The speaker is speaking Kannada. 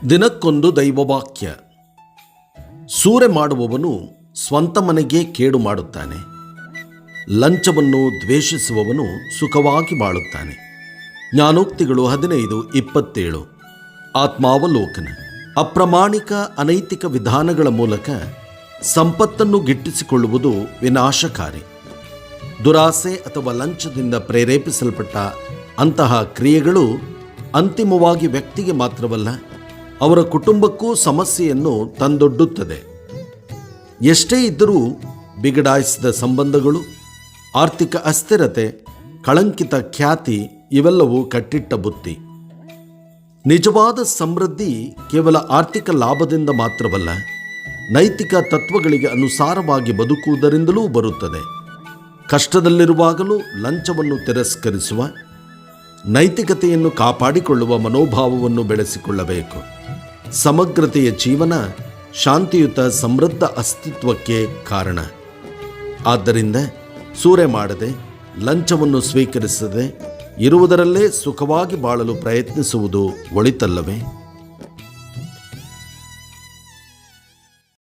ದಿನಕ್ಕೊಂದು ದೈವವಾಕ್ಯ. ಸೂರೆ ಮಾಡುವವನು ಸ್ವಂತ ಮನೆಗೆ ಕೇಡು ಮಾಡುತ್ತಾನೆ, ಲಂಚವನ್ನು ದ್ವೇಷಿಸುವವನು ಸುಖವಾಗಿ ಬಾಳುತ್ತಾನೆ. ಜ್ಞಾನೋಕ್ತಿಗಳು 15:27. ಆತ್ಮಾವಲೋಕನ. ಅಪ್ರಾಮಾಣಿಕ ಅನೈತಿಕ ವಿಧಾನಗಳ ಮೂಲಕ ಸಂಪತ್ತನ್ನು ಗಿಟ್ಟಿಸಿಕೊಳ್ಳುವುದು ವಿನಾಶಕಾರಿ. ದುರಾಸೆ ಅಥವಾ ಲಂಚದಿಂದ ಪ್ರೇರೇಪಿಸಲ್ಪಟ್ಟ ಅಂತಹ ಕ್ರಿಯೆಗಳು ಅಂತಿಮವಾಗಿ ವ್ಯಕ್ತಿಗೆ ಮಾತ್ರವಲ್ಲ, ಅವರ ಕುಟುಂಬಕ್ಕೂ ಸಮಸ್ಯೆಯನ್ನು ತಂದೊಡ್ಡುತ್ತದೆ. ಎಷ್ಟೇ ಇದ್ದರೂ ಬಿಗಡಾಯಿಸಿದ ಸಂಬಂಧಗಳು, ಆರ್ಥಿಕ ಅಸ್ಥಿರತೆ, ಕಳಂಕಿತ ಖ್ಯಾತಿ ಇವೆಲ್ಲವೂ ಕಟ್ಟಿಟ್ಟ ಬುತ್ತಿ. ನಿಜವಾದ ಸಮೃದ್ಧಿ ಕೇವಲ ಆರ್ಥಿಕ ಲಾಭದಿಂದ ಮಾತ್ರವಲ್ಲ, ನೈತಿಕ ತತ್ವಗಳಿಗೆ ಅನುಸಾರವಾಗಿ ಬದುಕುವುದರಿಂದಲೂ ಬರುತ್ತದೆ. ಕಷ್ಟದಲ್ಲಿರುವಾಗಲೂ ಲಂಚವನ್ನು ತಿರಸ್ಕರಿಸುವ, ನೈತಿಕತೆಯನ್ನು ಕಾಪಾಡಿಕೊಳ್ಳುವ ಮನೋಭಾವವನ್ನು ಬೆಳೆಸಿಕೊಳ್ಳಬೇಕು. ಸಮಗ್ರತೆಯ ಜೀವನ ಶಾಂತಿಯುತ ಸಮೃದ್ಧ ಅಸ್ತಿತ್ವಕ್ಕೆ ಕಾರಣ. ಆದ್ದರಿಂದ ಸೂರೆ ಮಾಡದೆ, ಲಂಚವನ್ನು ಸ್ವೀಕರಿಸದೆ ಇರುವುದರಲ್ಲೇ ಸುಖವಾಗಿ ಬಾಳಲು ಪ್ರಯತ್ನಿಸುವುದು ಒಳಿತಲ್ಲವೇ?